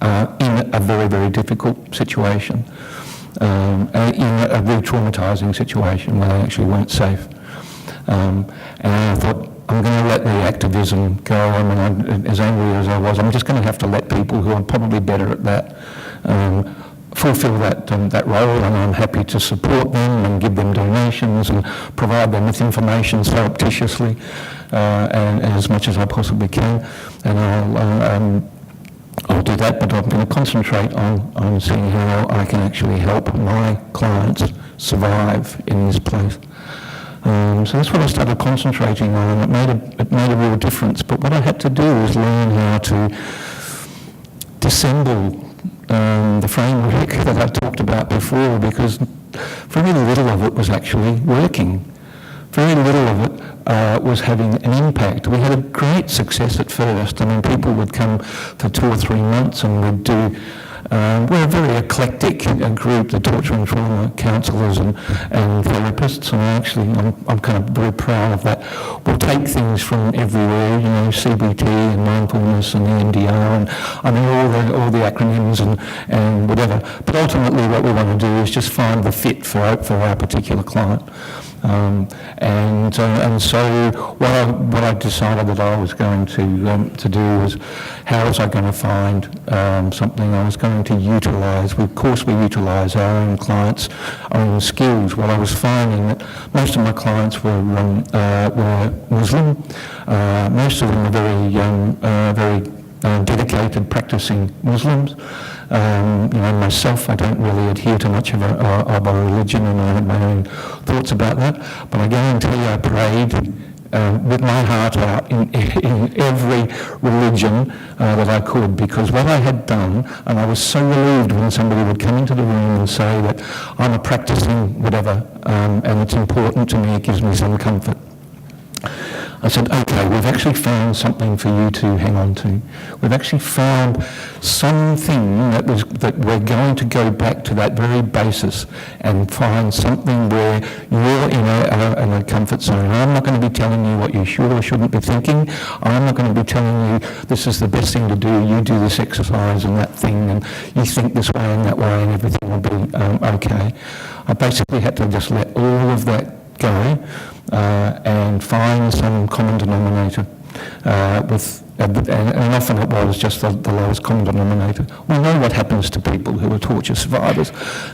in a very, very difficult situation, in a re-traumatising situation where they actually weren't safe. And I thought, I'm going to let the activism go. I mean, as angry as I was, I'm just going to have to let people who are probably better at that fulfil that role, and I'm happy to support them and give them donations and provide them with information surreptitiously and as much as I possibly can. And I'll do that, but I'm going to concentrate on seeing how I can actually help my clients survive in this place. So that's what I started concentrating on, and it made a real difference. But what I had to do was learn how to dissemble the framework that I talked about before, because very little of it was actually working. Very little of it was having an impact. We had a great success at first. I mean, people would come for 2 or 3 months and we'd do, we're a very eclectic group, the torture and trauma counsellors and therapists, and actually I'm kind of very proud of that. We'll take things from everywhere, you know, CBT and mindfulness and EMDR and I mean all the acronyms and whatever. But ultimately what we want to do is just find the fit for our particular client. And so what I decided that I was going to do was, how was I going to find something I was going to utilise? Of course we utilise our own clients' own skills. What I was finding that most of my clients were Muslim. Most of them are very dedicated practicing Muslims. You know, myself, I don't really adhere to much of a religion, and I have my own thoughts about that. But I guarantee I prayed with my heart out in every religion that I could, because what I had done, and I was so relieved when somebody would come into the room and say that I'm a practicing whatever, and it's important to me, it gives me some comfort. I said, okay, we've actually found something for you to hang on to. We've actually found something that we're going to go back to that very basis and find something where you're in a comfort zone. I'm not going to be telling you what you should or shouldn't be thinking. I'm not going to be telling you this is the best thing to do. You do this exercise and that thing, and you think this way and that way, and everything will be okay. I basically had to just let all of that go and find some common denominator and often it was just the lowest common denominator. We know what happens to people who are torture survivors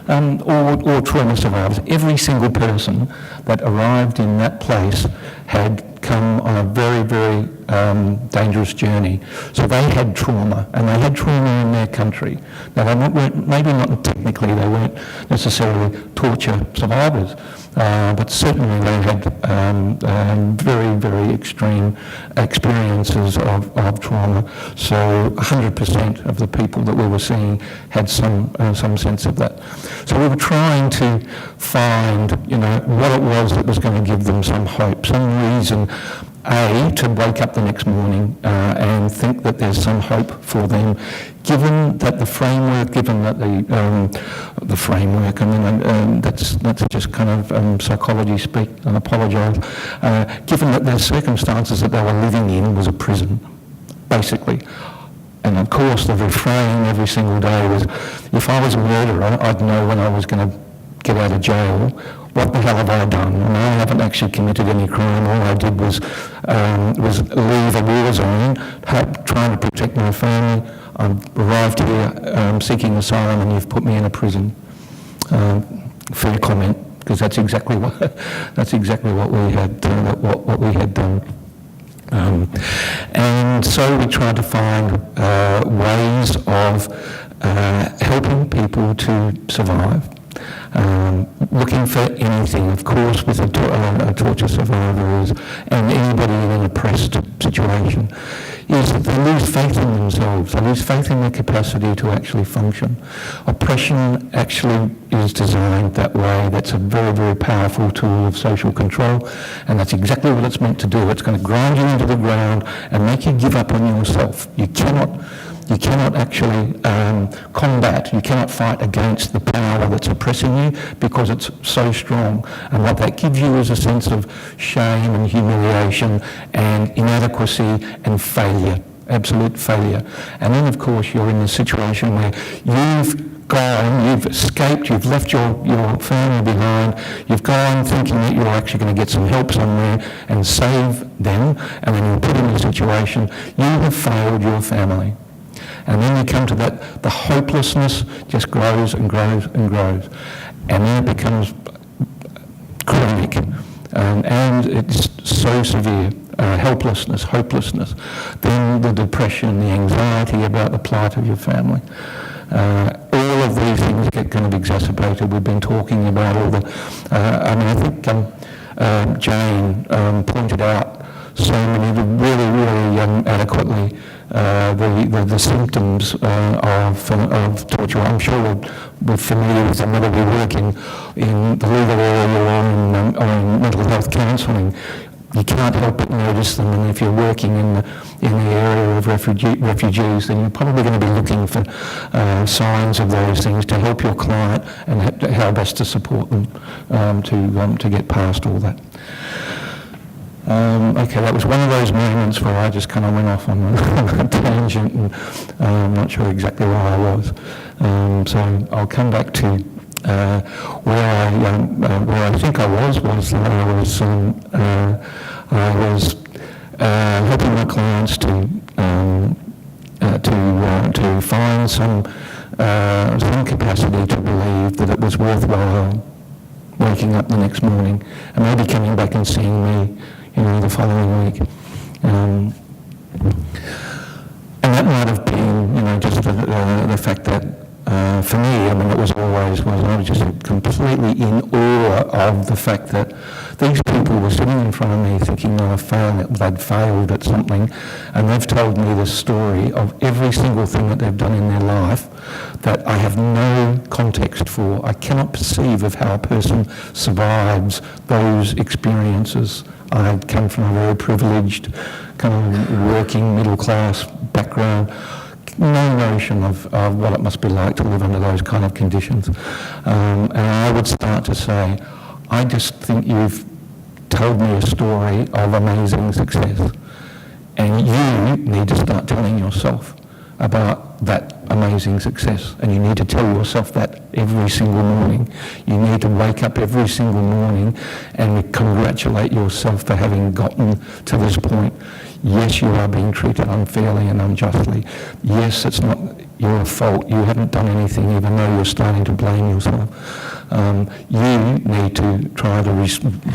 or trauma survivors. Every single person that arrived in that place had come on a very, very dangerous journey. So they had trauma, and they had trauma in their country. Now, maybe not technically, they weren't necessarily torture survivors, but certainly they had very, very extreme experiences of trauma. So 100% of the people that we were seeing had some sense of that. So we were trying to find, what it was that was going to give them some hope, some reason, to wake up the next morning and think that there's some hope for them, given that the framework, given that the framework, that's just kind of psychology speak, I apologise, given that the circumstances that they were living in was a prison, basically. And of course the refrain every single day was, if I was a murderer, I'd know when I was going to get out of jail. What the hell have I done? And I haven't actually committed any crime. All I did was leave a war zone, trying to protect my family. I've arrived here seeking asylum, and you've put me in a prison. Fair comment, because that's exactly what we had what we had done. And so we tried to find ways of helping people to survive. Looking for anything, of course, with a torture survivor and anybody in an oppressed situation, is that they lose faith in themselves. They lose faith in their capacity to actually function. Oppression actually is designed that way. That's a very, very powerful tool of social control, and that's exactly what it's meant to do. It's going to grind you into the ground and make you give up on yourself. You cannot actually combat, you cannot fight against the power that's oppressing you, because it's so strong. And what that gives you is a sense of shame and humiliation and inadequacy and failure. absolute failure. And then, of course, you're in a situation where you've gone, you've escaped, you've left your family behind, you've gone thinking that you're actually going to get some help somewhere and save them, and then you're put in a situation, you have failed your family. And then you come to that, the hopelessness just grows and grows and grows. And then it becomes chronic, and it's so severe. Helplessness, hopelessness, then the depression, the anxiety about the plight of your family. All of these things get kind of exacerbated. We've been talking about all the, I think Jane pointed out so many, really adequately, the symptoms of torture. I'm sure we're familiar with them, whether we work in the legal area or in mental health counselling. You can't help but notice them, and if you're working in the area of refugees, then you're probably going to be looking for signs of those things to help your client and how best to support them to get past all that. Okay, that was one of those moments where I just kind of went off on a tangent, and I'm not sure exactly where I was. So I'll come back to where I think I was that I was helping my clients to find some capacity to believe that it was worthwhile waking up the next morning and maybe coming back and seeing me, the following week. And that might have been, just the fact that for me, it was always, I was just completely in awe of the fact that these people were sitting in front of me thinking they'd failed at something, and they've told me the story of every single thing that they've done in their life that I have no context for. I cannot perceive of how a person survives those experiences. I come from a very privileged, kind of working middle-class background. No notion of what it must be like to live under those kind of conditions. And I would start to say, I just think you've told me a story of amazing success. And you need to start telling yourself about that amazing success. And you need to tell yourself that every single morning. You need to wake up every single morning and congratulate yourself for having gotten to this point. Yes, you are being treated unfairly and unjustly. Yes, it's not your fault. You haven't done anything, even though you're starting to blame yourself. You need to try to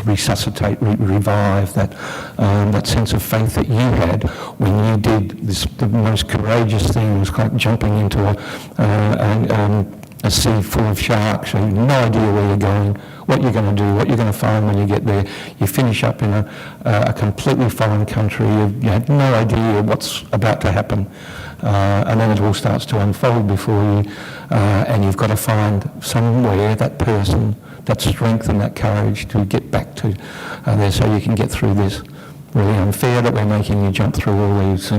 resuscitate, revive that sense of faith that you had when you did the most courageous thing. It was like jumping into a sea full of sharks. You have no idea where you're going, what you're going to do, what you're going to find when you get there. You finish up in a completely foreign country. You had no idea what's about to happen. And then it all starts to unfold before you, and you've got to find somewhere that person, that strength and that courage to get back to there so you can get through this. Really unfair that we're making you jump through all these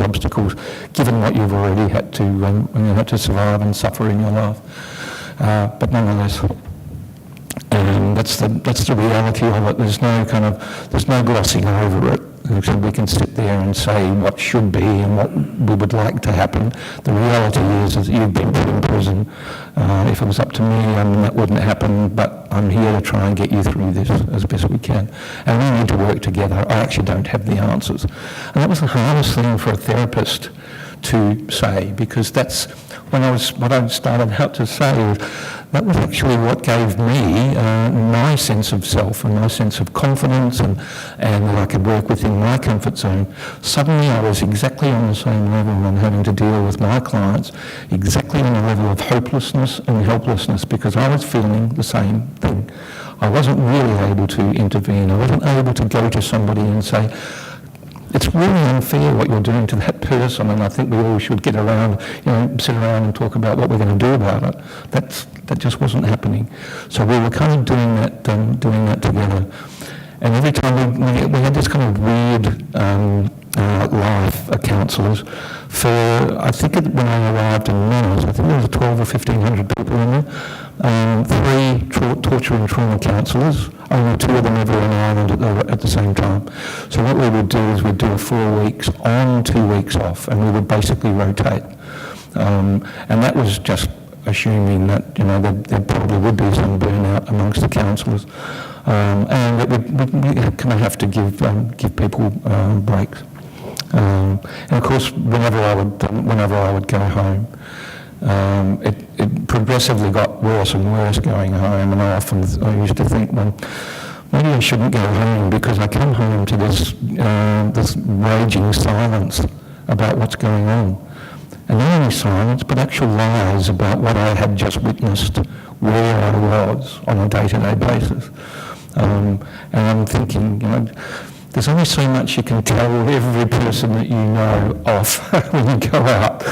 obstacles, given what you've already had to survive and suffer in your life. But nonetheless, that's the reality of it. There's no glossing over it. So we can sit there and say what should be and what we would like to happen. The reality is that you've been put in prison. If it was up to me, that wouldn't happen, but I'm here to try and get you through this as best we can. And we need to work together. I actually don't have the answers. And that was the hardest thing for a therapist to say, because that's what I started out to say. That was actually what gave me my sense of self and my sense of confidence, and that I could work within my comfort zone. Suddenly I was exactly on the same level and having to deal with my clients exactly on the level of hopelessness and helplessness, because I was feeling the same thing. I wasn't really able to intervene. I wasn't able to go to somebody and say, it's really unfair what you're doing to that person, and I think we all should get around, sit around and talk about what we're going to do about it. That just wasn't happening. So we were kind of doing that together. And every time we had this kind of weird life of counsellors. I think when I arrived in Mars, I think there was 12 or 1,500 people in there. 3 torture and trauma counsellors, only 2 of them ever on Ireland at the same time. So what we would do is we'd do a 4 weeks on, 2 weeks off, and we would basically rotate. And that was just assuming that, you know, there probably would be some burnout amongst the counsellors. And that we kind of have to give people breaks. And of course, whenever I would go home, it progressively got worse and worse going home, and I used to think, well, maybe I shouldn't go home, because I come home to this raging silence about what's going on. And not only silence, but actual lies about what I had just witnessed, where I was on a day-to-day basis. And I'm thinking, you know, there's only so much you can tell every person that you know off when you go out.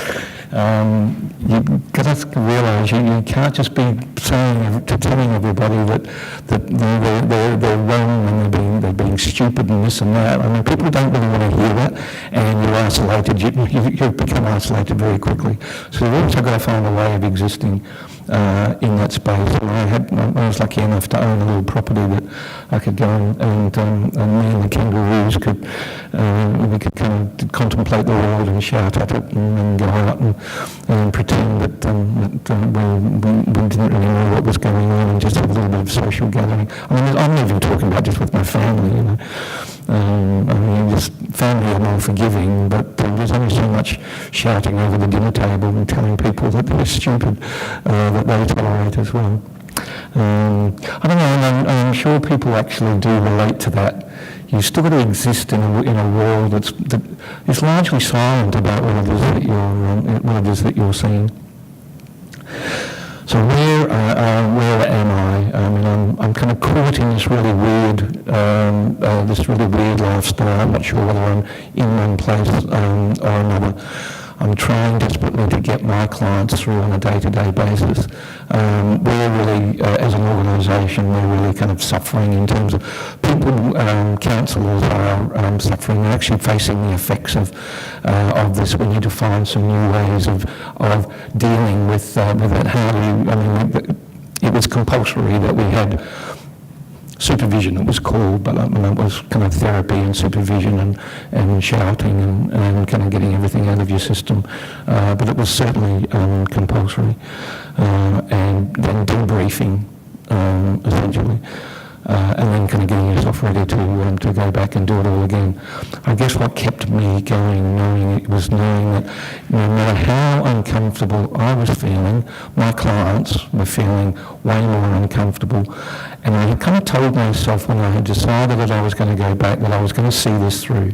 You've got to realise you can't just be telling everybody that they're wrong and they're being stupid and this and that. I mean, people don't really want to hear that, and you're isolated. You become isolated very quickly. So you've also got to find a way of existing in that space. And I was lucky enough to own a little property that I could go and me and the kangaroos could kind of contemplate the world and shout at it and go out and pretend that we didn't really know what was going on, and just have a little bit of social gathering. I mean, I'm even talking about just with my family, you know. I mean, just family are more forgiving, but there's only so much shouting over the dinner table and telling people that they're stupid that they tolerate as well. I don't know, and I'm sure people actually do relate to that. You've still got to exist in a world that is largely silent about what it is that you're seeing. So where am I? I mean, I'm kind of caught in this really weird lifestyle. I'm not sure whether I'm in one place or another. I'm trying desperately to get my clients through on a day-to-day basis. We're really, as an organisation, we're really kind of suffering in terms of people, counsellors are suffering. They're actually facing the effects of this. We need to find some new ways of dealing with that. How do you, I mean, it was compulsory that we had supervision, it was called, but it was kind of therapy and supervision and shouting and kind of getting everything out of your system. But it was certainly compulsory. And then debriefing, essentially. And then kind of getting yourself ready to go back and do it all again. I guess what kept me going, knowing that no matter how uncomfortable I was feeling, my clients were feeling way more uncomfortable. And I had kind of told myself when I had decided that I was going to go back that I was going to see this through.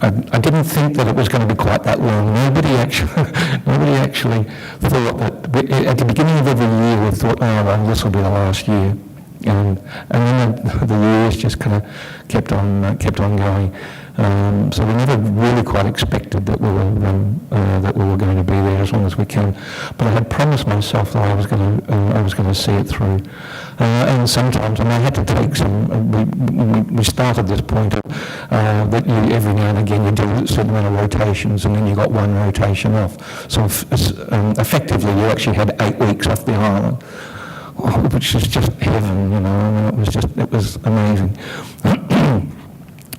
I didn't think that it was going to be quite that long. Nobody actually thought that, at the beginning of every year we thought, oh well, this will be the last year. And then the years just kind of kept on going. So we never really quite expected that we were going to be there as long as we can. But I had promised myself that I was going to see it through. And sometimes, I had to take some. We started this point of that you every now and again you do a certain amount of rotations, and then you got one rotation off. So effectively, you actually had 8 weeks off the island. Which is just heaven, you know. I mean, it was amazing.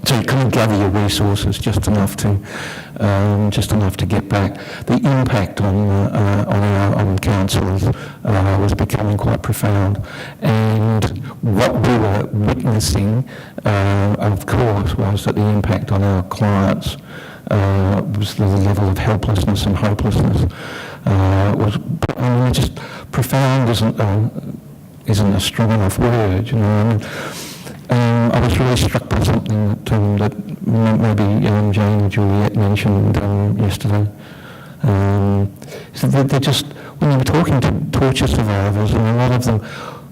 So you kind of gather your resources just enough to get back. The impact on counsellors was becoming quite profound, and what we were witnessing, of course, was that the impact on our clients was the level of helplessness and hopelessness. Just profound isn't a strong enough word, you know. I was really struck by something that maybe Jane or Juliet mentioned yesterday. So they're just, when you were talking to torture survivors, and a lot of them,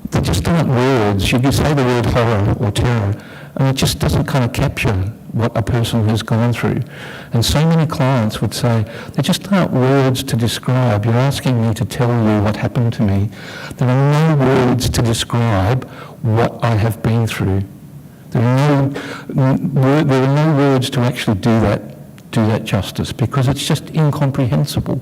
they just aren't words. You can say the word horror or terror, and it just doesn't kind of capture what a person has gone through. And so many clients would say, there just aren't words to describe. You're asking me to tell you what happened to me. There are no words to describe what I have been through. There are no words to actually do that do that justice, because it's just incomprehensible.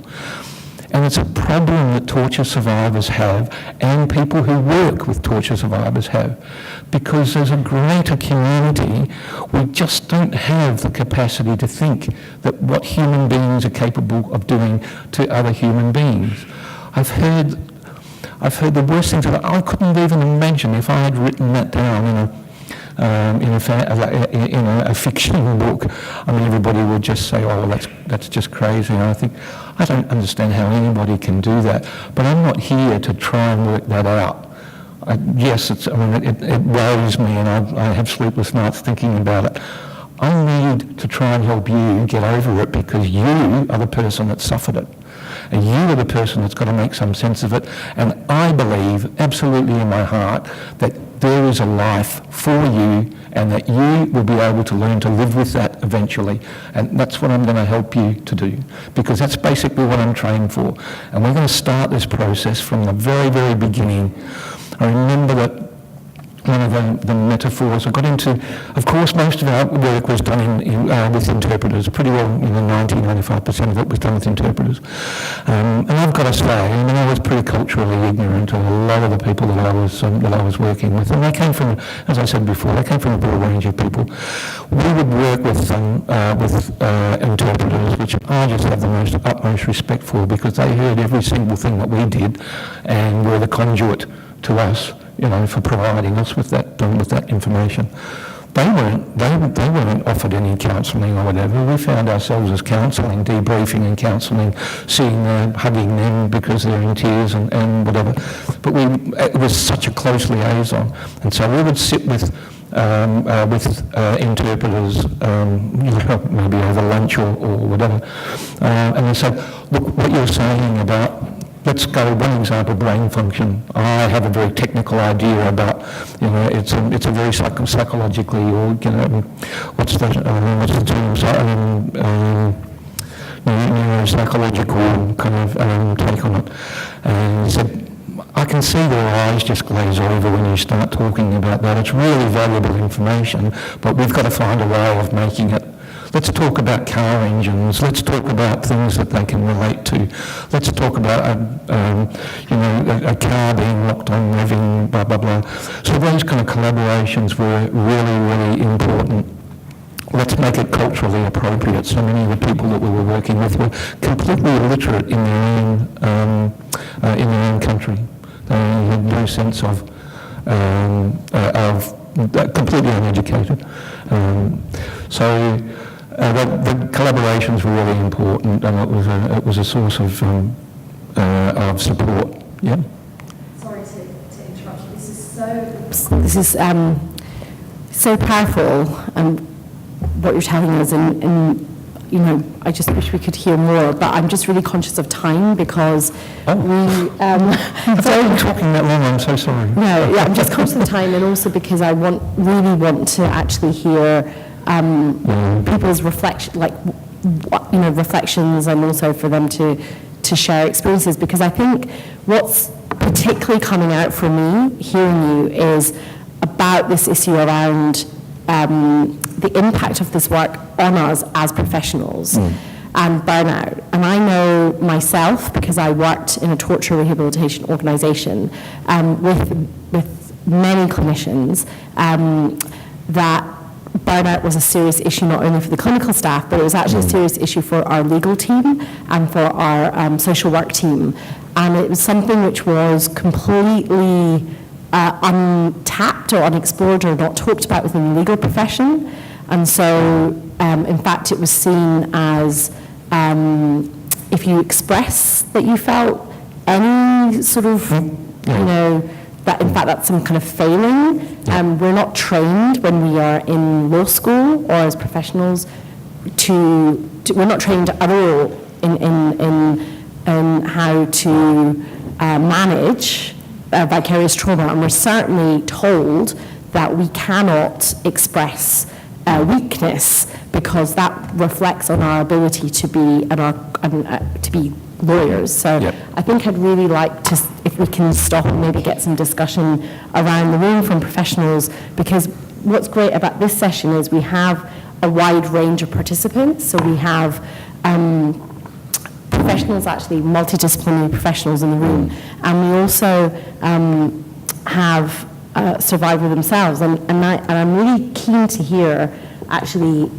And it's a problem that torture survivors have, and people who work with torture survivors have, because as a greater community, we just don't have the capacity to think that what human beings are capable of doing to other human beings. I've heard the worst things that I couldn't even imagine if I had written that down in a fiction book. I mean, everybody would just say, "Oh, that's just crazy." And I think, I don't understand how anybody can do that. But I'm not here to try and work that out. Yes, it worries me, and I have sleepless nights thinking about it. I need to try and help you get over it, because you are the person that suffered it. And you are the person that's got to make some sense of it. And I believe absolutely in my heart that there is a life for you, and that you will be able to learn to live with that eventually. And that's what I'm going to help you to do, because that's basically what I'm trained for. And we're going to start this process from the very, very beginning. I remember that one of the metaphors I got into, of course, most of our work was done with interpreters. Pretty well, 90-95% of it was done with interpreters. And I've got to say, I was pretty culturally ignorant of a lot of the people that I was working with, and they came from, as I said before, they came from a broad range of people. We would work with interpreters, which I just have the utmost respect for, because they heard every single thing that we did, and were the conduit to us, for providing us with that information. They weren't offered any counselling or whatever. We found ourselves as counselling, debriefing and counselling, seeing them, hugging them because they're in tears and whatever. But it was such a close liaison, and so we would sit with interpreters, maybe over lunch or whatever, and they said, "Look, what you're saying about." Let's go one example, brain function. I have a very technical idea about, it's a very psychologically, or what's the term? Neuropsychological kind of take on it. And he said, I can see their eyes just glaze over when you start talking about that. It's really valuable information, but we've got to find a way of making it. Let's talk about car engines. Let's talk about things that they can relate to. Let's talk about a car being locked on, revving, blah, blah, blah. So those kind of collaborations were really, really important. Let's make it culturally appropriate. So many of the people that we were working with were completely illiterate in their own country. They had no sense of completely uneducated. The collaborations were really important, and it was a source of support. Yeah. Sorry to interrupt you. This is so powerful, what you're telling us, and I just wish we could hear more. But I'm just really conscious of time, because If I'm talking that long, I'm so sorry. No, yeah, I'm just conscious of time, and also because I really want to actually hear people's reflections, and also for them to share experiences, because I think what's particularly coming out for me hearing you is about this issue around the impact of this work on us as professionals and burnout. And I know myself, because I worked in a torture rehabilitation organisation with many clinicians, that burnout was a serious issue not only for the clinical staff, but it was actually a serious issue for our legal team and for our social work team. And it was something which was completely untapped or unexplored or not talked about within the legal profession. And so, in fact, it was seen as if you express that you felt any sort of, that in fact that's some kind of failing. We're not trained when we are in law school or as professionals we're not trained at all in how to manage vicarious trauma, and we're certainly told that we cannot express weakness, because that reflects on our ability to be to be lawyers. So I think I'd really like to, if we can stop and maybe get some discussion around the room from professionals, because what's great about this session is we have a wide range of participants. So we have professionals, actually multidisciplinary professionals in the room, and we also have survivor themselves. And I'm really keen to hear, actually,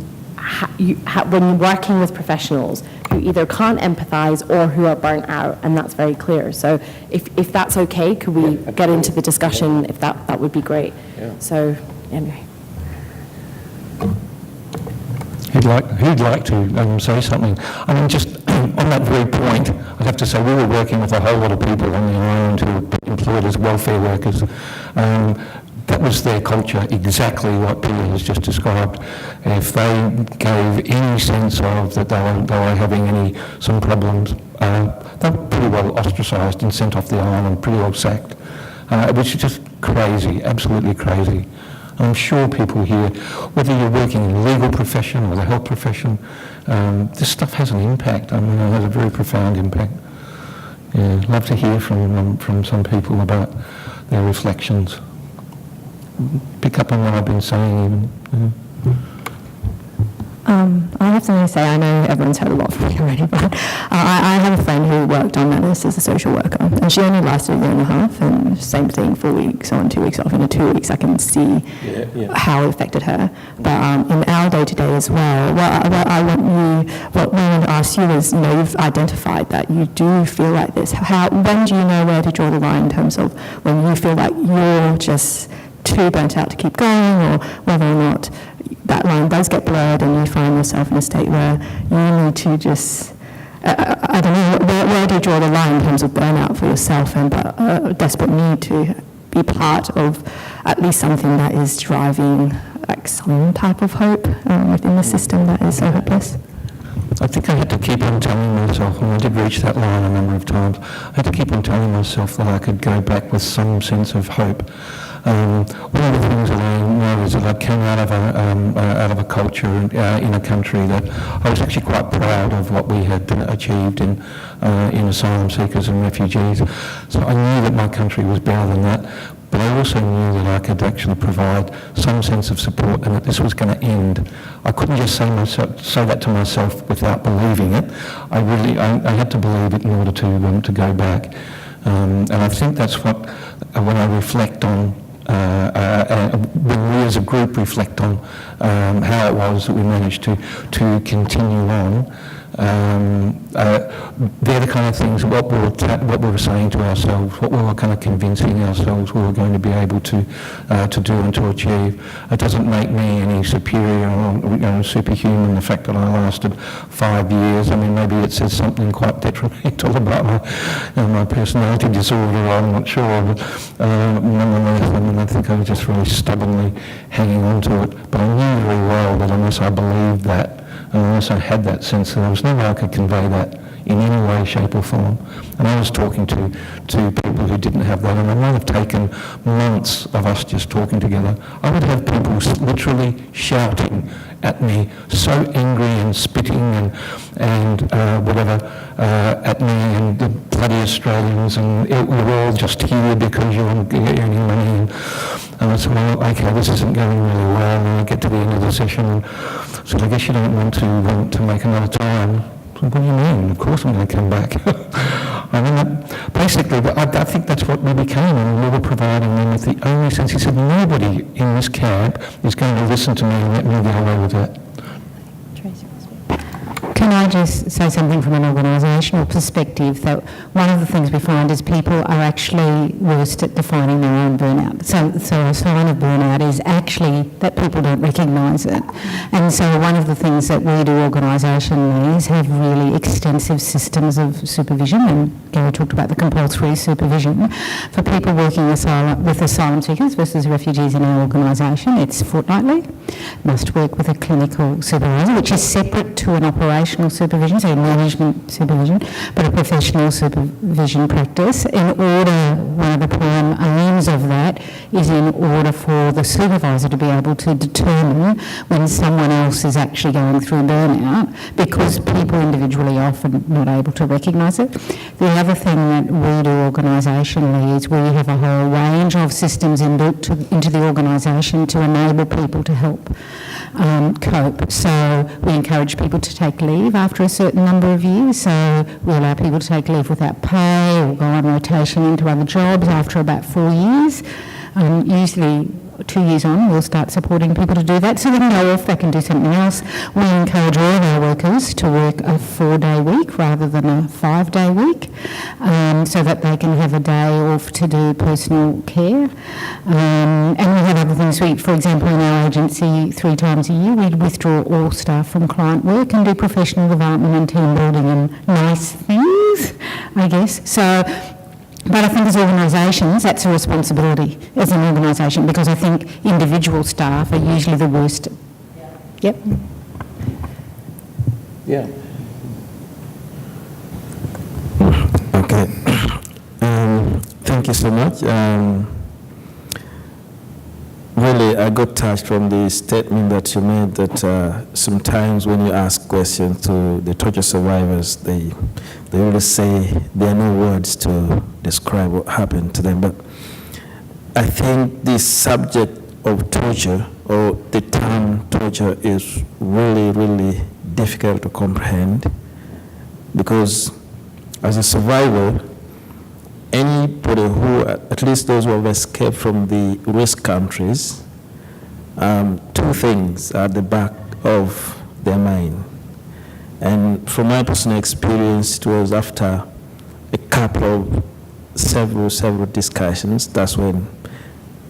when you're working with professionals who either can't empathise or who are burnt out, and that's very clear. So if that's okay, could we get into the discussion? If that would be great. Yeah. So anyway. Who'd like to say something? I mean, just on that very point, I'd have to say we were working with a whole lot of people on the island who were employed as welfare workers. That was their culture, exactly what Peter has just described. If they gave any sense of that they were having some problems, they were pretty well ostracised and sent off the island, pretty well sacked, which is just crazy, absolutely crazy. I'm sure people here, whether you're working in the legal profession or the health profession, this stuff has an impact. I mean, it has a very profound impact. Yeah, love to hear from some people about their reflections. Pick up on what I've been saying even. I have something to say. I know everyone's heard a lot from me already, but I have a friend who worked on this as a social worker, and she only lasted a year and a half, and same thing, 4 weeks on, 2 weeks off. In the 2 weeks, I can see how it affected her. But in our day-to-day as well, what we want to ask you is, you've identified that you do feel like this. When do you know where to draw the line in terms of when you feel like you're just too burnt out to keep going, or whether or not that line does get blurred and you find yourself in a state where you need to just, I don't know, where do you draw the line in terms of burnout for yourself and a desperate need to be part of at least something that is driving like some type of hope within the system that is so hopeless? I think I had to keep on telling myself, and I did reach that line a number of times, I had to keep on telling myself that I could go back with some sense of hope. One of the things that I know is that I came out of a culture in a country that I was actually quite proud of what we had achieved in asylum seekers and refugees. So I knew that my country was better than that, but I also knew that I could actually provide some sense of support and that this was going to end. I couldn't just say that to myself without believing it. I had to believe it in order to go back. And I think that's what, when I reflect on, when we as a group reflect on how it was that we managed to continue on, they're the kind of things, what we were saying to ourselves, what we were kind of convincing ourselves we were going to be able to do and to achieve. It doesn't make me any superior or superhuman, the fact that I lasted 5 years. I mean, maybe it says something quite detrimental about my personality disorder, I'm not sure. But nonetheless, I mean, I think I was just really stubbornly hanging on to it. But I knew very well that unless I believed that, and unless I had that sense, that there was no way I could convey that in any way, shape or form. And I was talking to people who didn't have that, and it might have taken months of us just talking together. I would have people literally shouting at me, so angry and spitting and whatever at me, and the bloody Australians, and we're all just here because you're earning money. And I said, well, okay, this isn't going really well. And I get to the end of the session, and so I guess you don't want to make another time. So what do you mean? Of course I'm going to come back. I mean, basically, I think that's what we became, and we were providing them with the only sense. He said, nobody in this camp is going to listen to me and let me get away with that. Can I just say something from an organisational perspective, that one of the things we find is people are actually worst at defining their own burnout. So a sign of burnout is actually that people don't recognise it. And so one of the things that we do organisationally is have really extensive systems of supervision, and Gary talked about the compulsory supervision for people working with asylum seekers versus refugees in our organisation. It's fortnightly, must work with a clinical supervisor, which is separate to an operation. professional supervision, so management supervision, but a professional supervision practice. One of the prime aims of that is in order for the supervisor to be able to determine when someone else is actually going through burnout, because people individually are often not able to recognise it. The other thing that we do organisationally is we have a whole range of systems inbuilt into the organisation to enable people to help cope. So we encourage people to take leave after a certain number of years. So we allow people to take leave without pay or go on rotation into other jobs after about 4 years. Usually 2 years on, we'll start supporting people to do that so they can go off, they can do something else. We encourage all of our workers to work a 4-day week rather than a 5-day week, so that they can have a day off to do personal care. And we have other things. For example, in our agency, 3 times a year, we'd withdraw all staff from client work and do professional development and team building and nice things, I guess. But I think as organisations, that's a responsibility as an organisation, because I think individual staff are usually the worst. Yep. Yeah. Okay. Thank you so much. Really, I got touched from the statement that you made that sometimes when you ask questions to the torture survivors, they always say there are no words to describe what happened to them. But I think this subject of torture, or the term torture, is really, really difficult to comprehend, because as a survivor, anybody who, at least those who have escaped from the risk countries, 2 things are at the back of their mind. And from my personal experience, it was after a couple of several discussions, that's when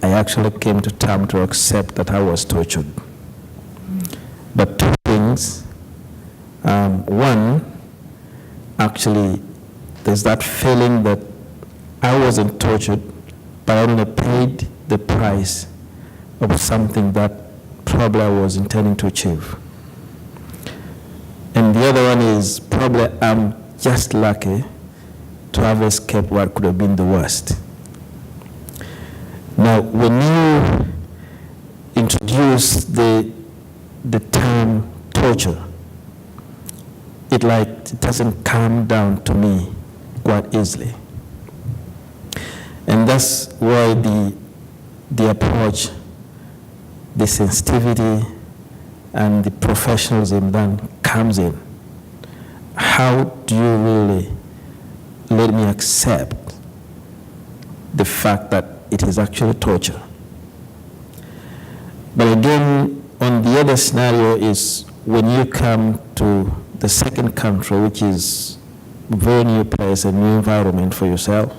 I actually came to terms to accept that I was tortured. But 2 things. One, actually, there's that feeling that I wasn't tortured, but I only paid the price of something that probably I was intending to achieve. And the other one is probably I'm just lucky to have escaped what could have been the worst. Now, when you introduce the term torture, it doesn't come down to me quite easily. And that's why the approach, the sensitivity, and the professionalism then comes in. How do you really let me accept the fact that it is actually torture? But again, on the other scenario is when you come to the second country, which is a very new place, a new environment for yourself,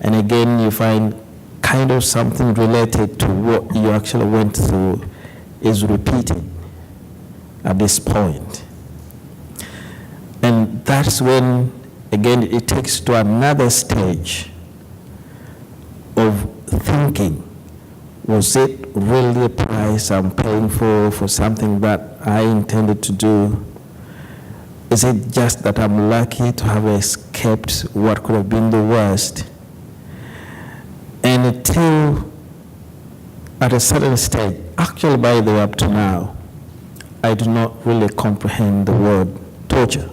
and again you find kind of something related to what you actually went through is repeated at this point. And that's when, again, it takes to another stage of thinking. Was it really the price I'm paying for something that I intended to do? Is it just that I'm lucky to have escaped what could have been the worst? And until at a certain stage, actually by the way up to now, I do not really comprehend the word torture.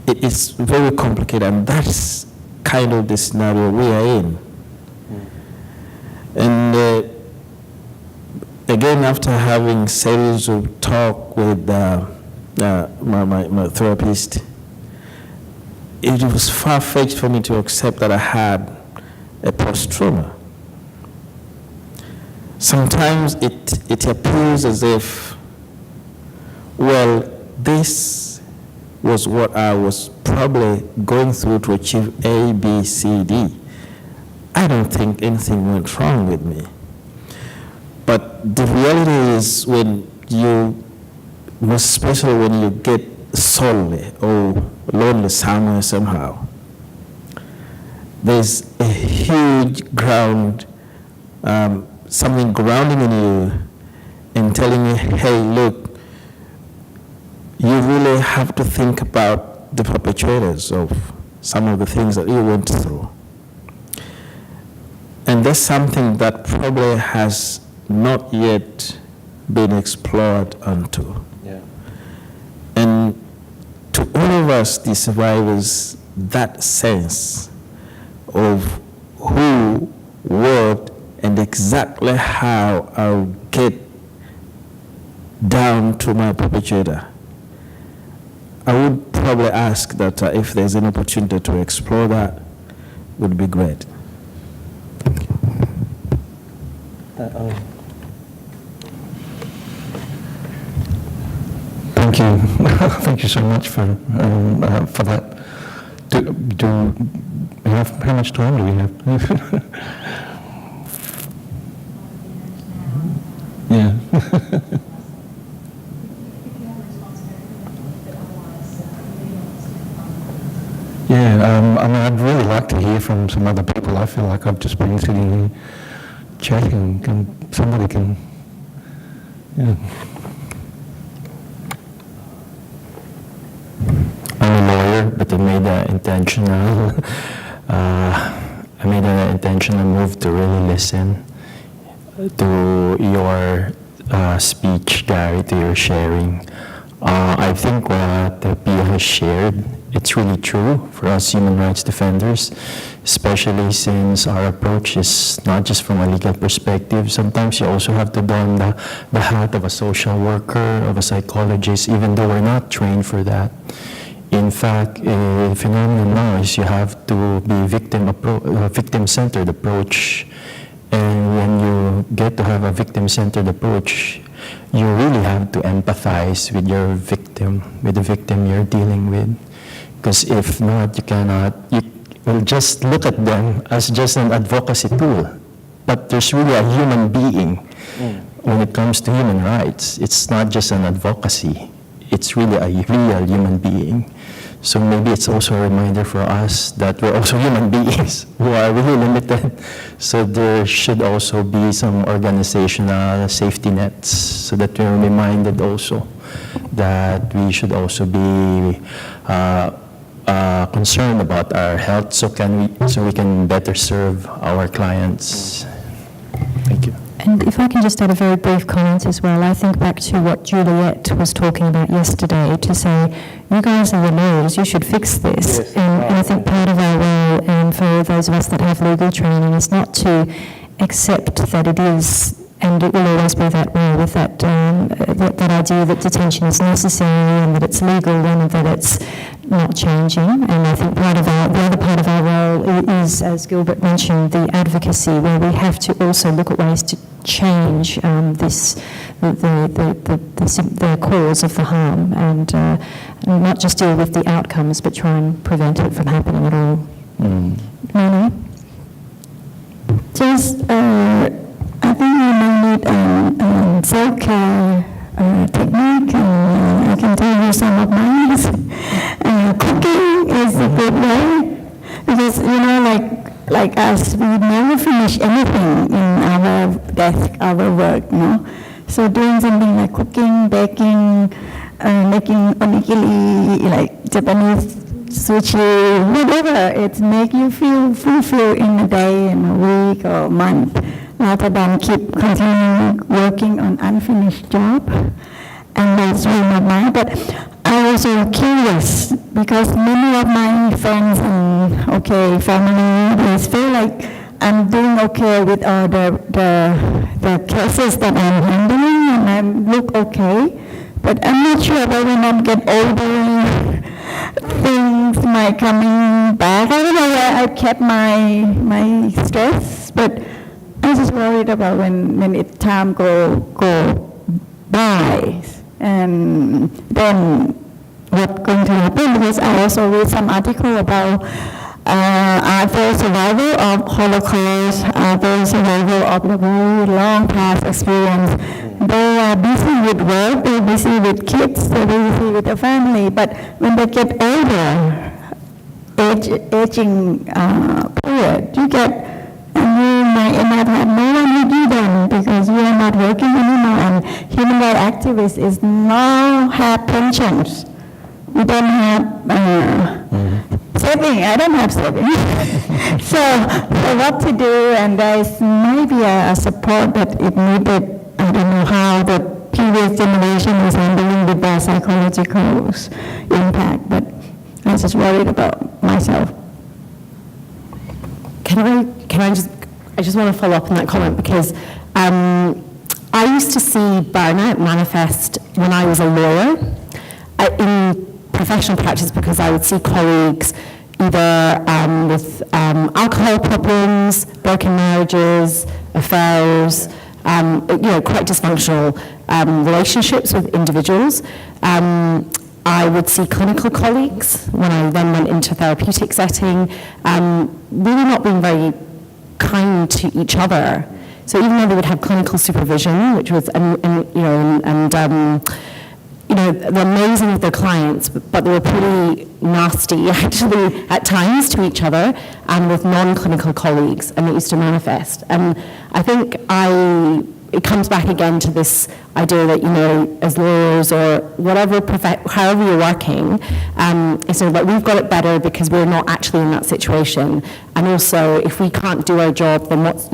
It is very complicated, and that's kind of the scenario we are in. And again, after having series of talk with my therapist, it was far-fetched for me to accept that I had a post-trauma. Sometimes it appears as if, well, this was what I was probably going through to achieve A, B, C, D. I don't think anything went wrong with me. But the reality is when you, most especially when you get lonely or lonely somewhere somehow, there's a huge ground, something grounding in you and telling you, hey, look, you really have to think about the perpetrators of some of the things that you went through. And that's something that probably has not yet been explored onto. Yeah. And to all of us, the survivors, that sense of who, what, and exactly how I'll get down to my perpetrator. I would probably ask that if there's an opportunity to explore that, would be great. Thank you. Thank you so much for that. Do we have, how much time do we have? Yeah. Yeah, I mean, I'd really like to hear from some other people. I feel like I've just been sitting here chatting, and somebody can, yeah. I'm a lawyer, but I made an intentional move to really listen to your speech, Gary, to your sharing. I think what Pia has shared, it's really true for us human rights defenders, especially since our approach is not just from a legal perspective. Sometimes you also have to don the hat of a social worker, of a psychologist, even though we're not trained for that. In fact, a phenomenon now is you have to be victim-centered approach. And when you get to have a victim-centered approach, you really have to empathize with your victim, with the victim you're dealing with. Because if not, you will just look at them as just an advocacy tool. But there's really a human being. When it comes to human rights, it's not just an advocacy. It's really a real human being. So maybe it's also a reminder for us that we're also human beings who are really limited. So there should also be some organizational safety nets so that we're reminded also that we should also be concerned about our health so we can better serve our clients. Thank you. And if I can just add a very brief comment as well, I think back to what Juliet was talking about yesterday to say, you guys are the lawyers, you should fix this. Yes. And I think part of our role, and for those of us that have legal training, is not to accept that it is, and it will always be that way, with that idea that detention is necessary and that it's legal and that it's not changing. And I think the other part of our role is, as Gilbert mentioned, the advocacy, where we have to also look at ways to change the cause of the harm and not just deal with the outcomes, but try and prevent it from happening at all. Nina? Just, I think you need self-care technique, and I can tell you some of mine. Cooking is a good way, because, like us, we never finish anything in our desk, our work, So doing something like cooking, baking, making onigiri, like Japanese sushi, whatever, it make you feel fulfilled in a day, in a week, or a month, rather than keep continuing working on unfinished job. And that's really not mine. But I was also curious, because many of my friends and family, they feel like I'm doing okay with all the cases that I'm handling, and I look okay. But I'm not sure that when I get older, things might coming back. I don't know where I kept my stress, but I'm just worried about when it time go by, and then what's going to happen. Because I also read some article about other survivor of Holocaust, other survivor of the very long past experience. They are busy with work, they're busy with kids, they're busy with the family, but when they get older, aging period, you get, and you might not have no one with you then, end because you are not working anymore, and human rights activists is now have pensions. We don't have saving. I don't have saving. so what to do, and there's maybe a support that it needed. I don't know how the previous generation was handling with their psychological impact, but I was just worried about myself. I just want to follow up on that comment because I used to see burnout manifest when I was a lawyer in professional practice because I would see colleagues either with alcohol problems, broken marriages, affairs, quite dysfunctional relationships with individuals. I would see clinical colleagues when I then went into therapeutic setting, really not being very kind to each other. So even though they would have clinical supervision, which was, they're amazing with their clients, but they were pretty nasty actually at times to each other and with non-clinical colleagues, and it used to manifest. And I think it comes back again to this idea that, as lawyers or whatever, however you're working, it's sort of like we've got it better because we're not actually in that situation. And also, if we can't do our job, then what's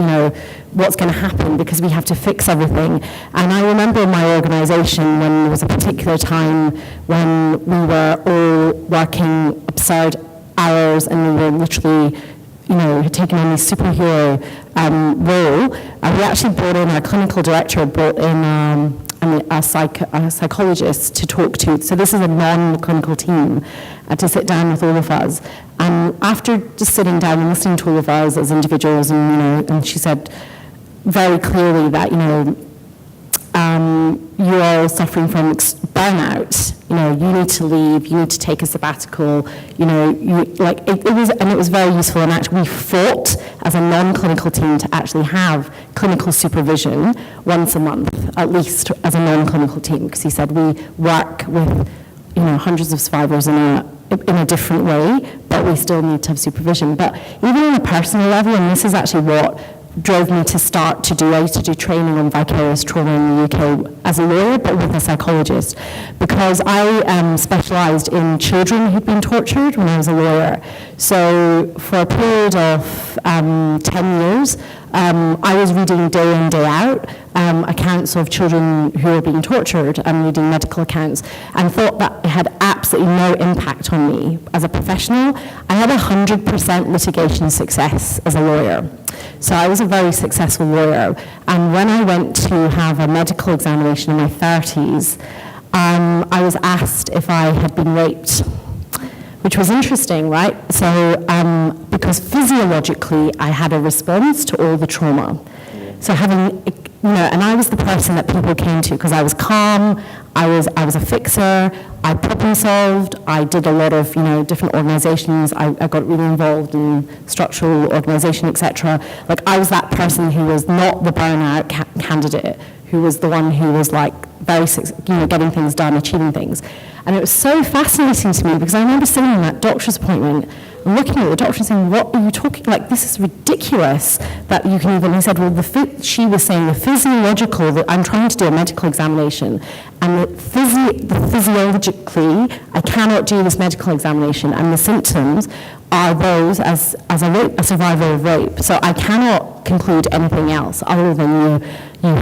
going to happen because we have to fix everything. And I remember in my organisation when there was a particular time when we were all working absurd hours and we were literally had taken on this superhero role. We actually brought in our clinical director, a psychologist to talk to. So this is a non-clinical team to sit down with all of us. And after just sitting down and listening to all of us as individuals, and she said very clearly that you're all suffering from burnout. You need to leave. You need to take a sabbatical. It was very useful. And actually, we fought as a non-clinical team to actually have clinical supervision once a month, at least as a non-clinical team, because he said we work with hundreds of survivors in a different way, but we still need to have supervision. But even on a personal level, and this is actually what drove me to start to do, I used to do training on vicarious trauma in the UK as a lawyer, but with a psychologist, because I specialised in children who'd been tortured when I was a lawyer. So for a period of 10 years, I was reading day in, day out accounts of children who were being tortured and reading medical accounts, and thought that it had absolutely no impact on me as a professional. I had 100% litigation success as a lawyer. So I was a very successful lawyer. And when I went to have a medical examination in my 30s, I was asked if I had been raped, which was interesting, right? So because physiologically I had a response to all the trauma. So having, and I was the person that people came to because I was calm, I was a fixer, I problem solved, I did a lot of, different organizations, I got really involved in structural organization, etc. Like I was that person who was not the burnout candidate, who was the one who was like very, getting things done, achieving things. And it was so fascinating to me because I remember sitting in that doctor's appointment and looking at the doctor and saying, what are you talking, this is ridiculous that you can even, he said, well, she was saying the physiological, that I'm trying to do a medical examination, and physiologically, I cannot do this medical examination, and the symptoms are those as a survivor of rape. So I cannot conclude anything else other than you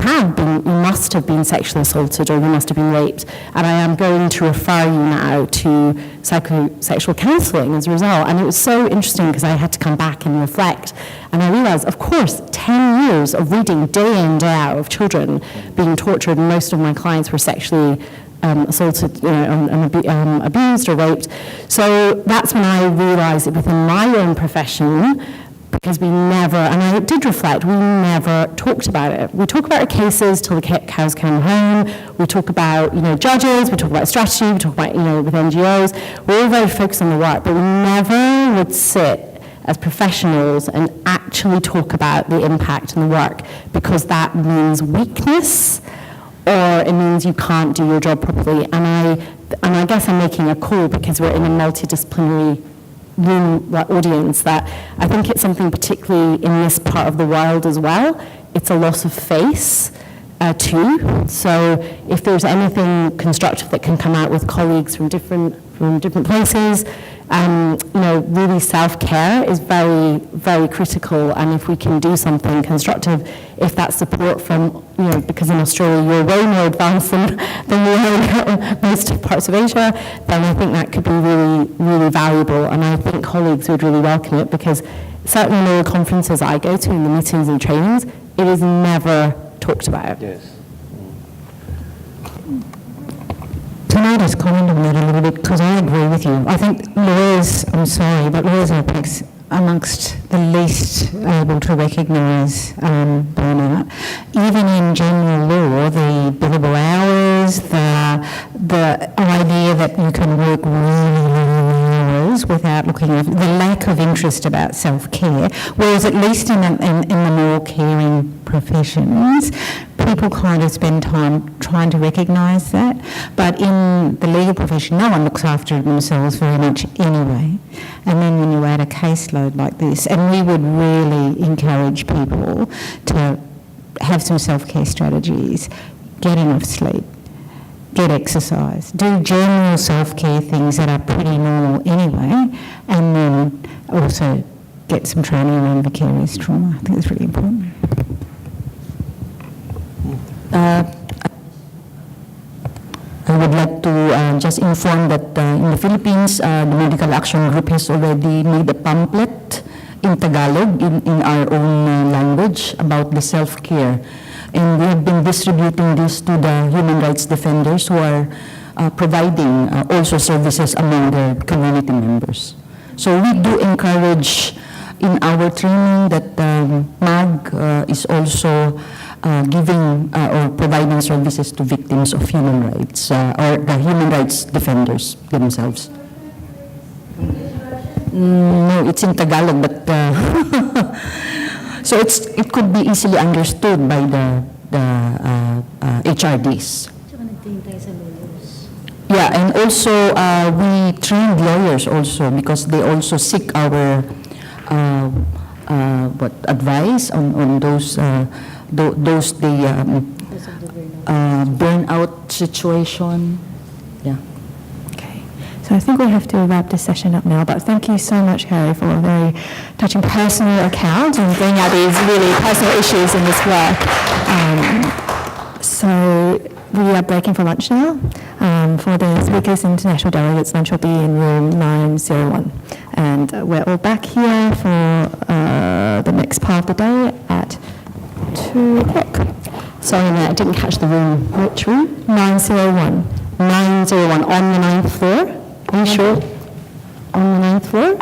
must have been sexually assaulted or you must have been raped, and I am going to refer you now to psychosexual counselling as a result. And it was so interesting because I had to come back and reflect, and I realised, of course, 10 years of reading day in, day out of children being tortured, and most of my clients were sexually assaulted, and abused or raped. So that's when I realised that within my own profession, because we never, and I did reflect, we never talked about it. We talk about our cases till the cows come home. We talk about, judges. We talk about strategy. We talk about, with NGOs. We're all very focused on the work, but we never would sit as professionals and actually talk about the impact and the work, because that means weakness, or it means you can't do your job properly. And I guess I'm making a call because we're in a multidisciplinary room, audience, that I think it's something particularly in this part of the world as well, it's a loss of face too. So if there's anything constructive that can come out with colleagues from different places, really self-care is very, very critical. And if we can do something constructive, if that support from, because in Australia you're way more advanced than we are in most parts of Asia, then I think that could be really, really valuable. And I think colleagues would really welcome it, because certainly in all the conferences I go to, in the meetings and trainings, it is never talked about. Yes. Can I just comment on that a little bit, because I agree with you. I think lawyers, I'm sorry, but lawyers are perhaps amongst the least able to recognise burnout. Even in general law, the billable hours, the idea that you can work really long hours without looking at the lack of interest about self-care, whereas at least in the more caring professions, people kind of spend time trying to recognise that. But in the legal profession, no one looks after themselves very much anyway. And then when you add a caseload like this, and we would really encourage people to have some self-care strategies, get enough sleep, get exercise, do general self-care things that are pretty normal anyway, and then also get some training around vicarious trauma. I think it's really important. I would like to just inform that in the Philippines, the Medical Action Group has already made a pamphlet in Tagalog, in our own language, about the self-care. And we have been distributing this to the human rights defenders who are providing also services among their community members. So we do encourage in our training that MAG is also giving or providing services to victims of human rights or the human rights defenders themselves. No, it's in Tagalog, but so it could be easily understood by the HRDs. Yeah, and also we trained lawyers also, because they also seek our advice on those burnout situation. Yeah. Okay, so I think we have to wrap this session up now, but thank you so much, Harry, for a very touching personal account and bringing out these really personal issues in this work. So we are breaking for lunch now. For the speakers and international delegates, lunch will be in room 901. And we're all back here for the next part of the day at 2 o'clock. Sorry, I didn't catch the room. Which room? 901. 901 on the 9th floor. Are you sure? On the 9th floor?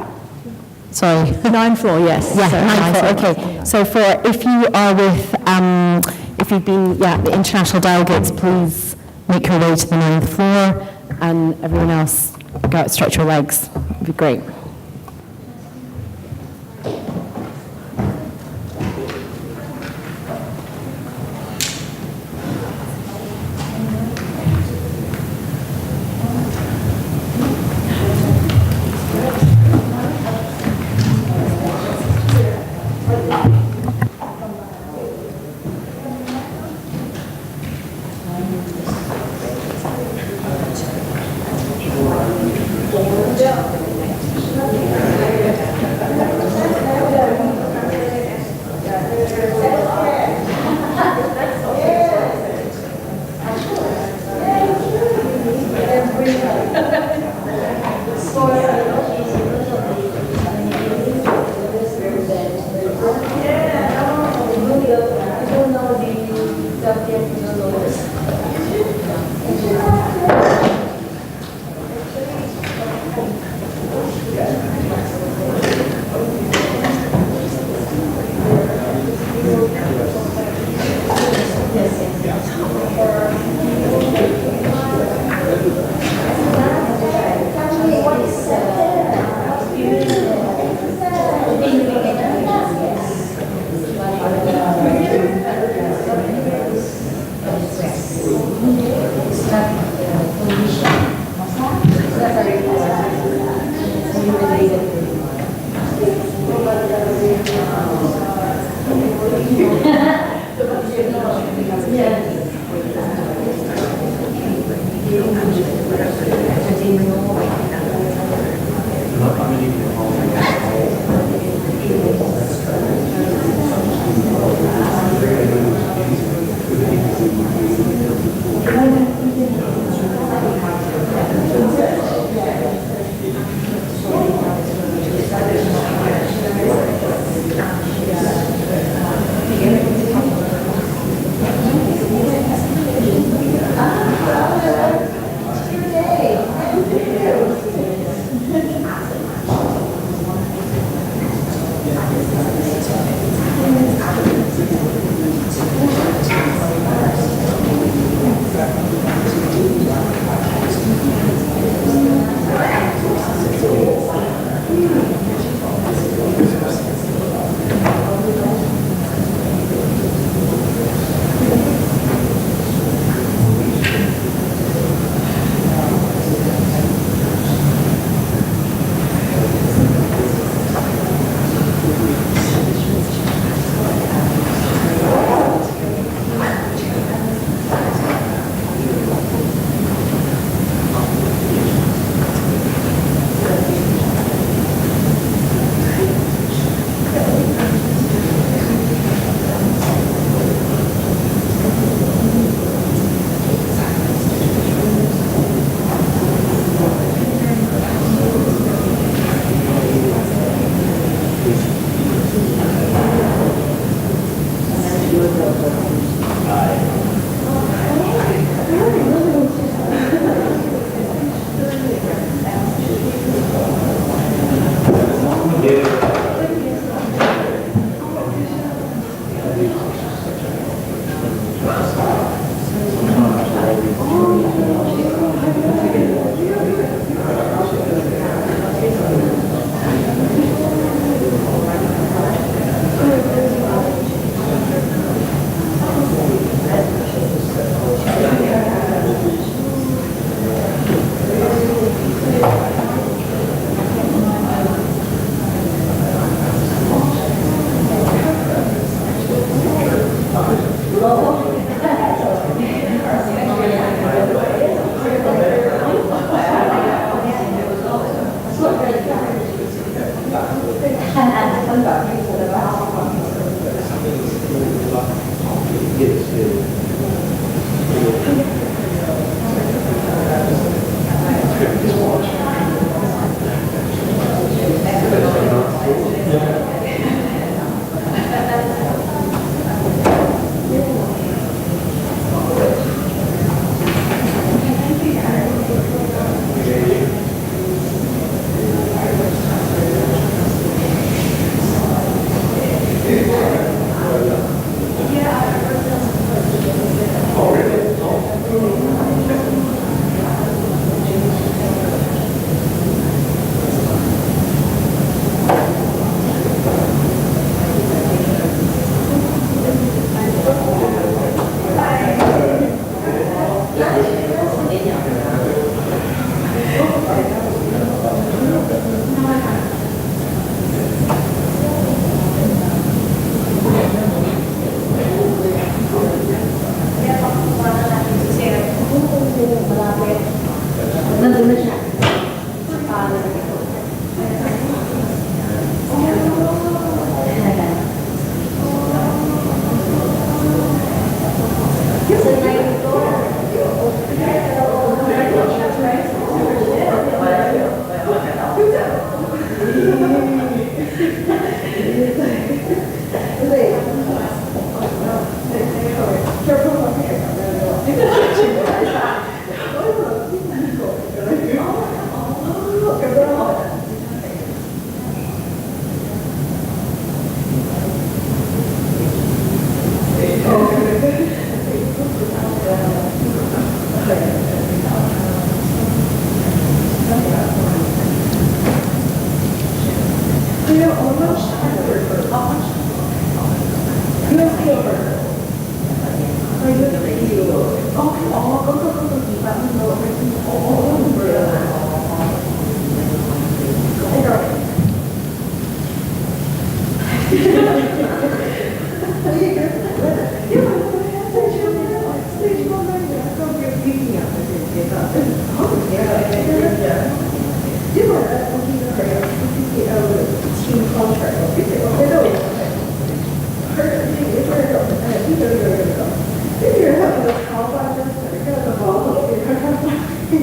Sorry. 9th floor, yes. Yeah, So 9th floor. Okay. So if you are with, if you've been, the international delegates, please make your way to the 9th floor, and everyone else, go out, stretch your legs. It'd be great. Related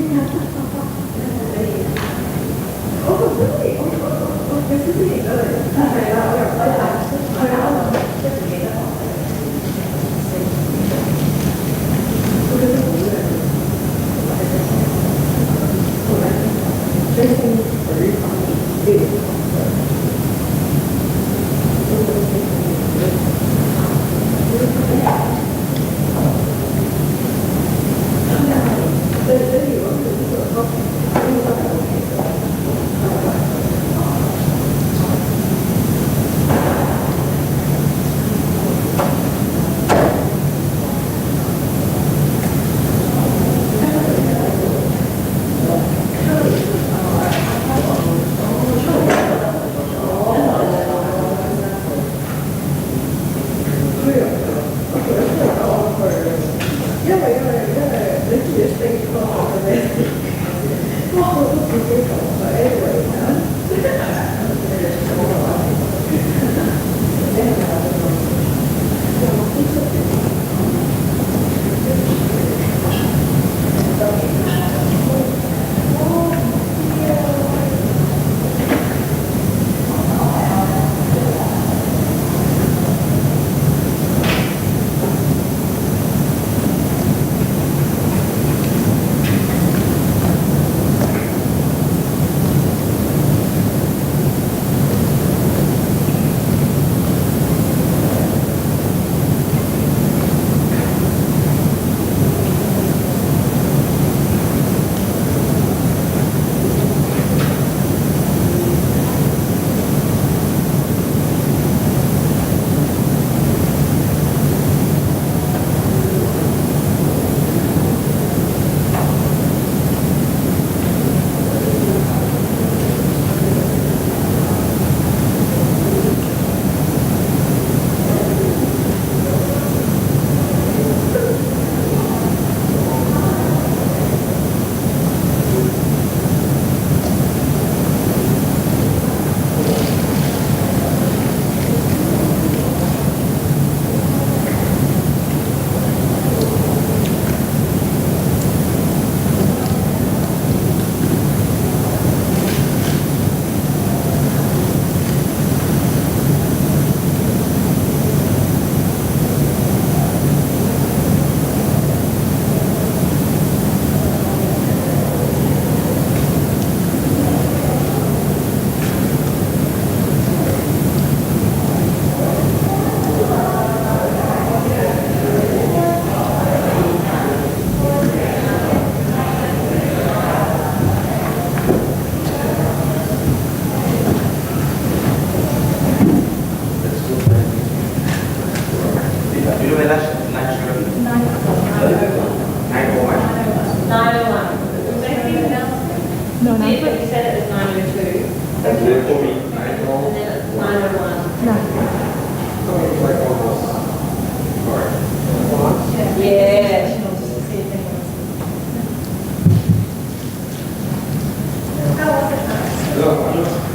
Thank you. Yeah.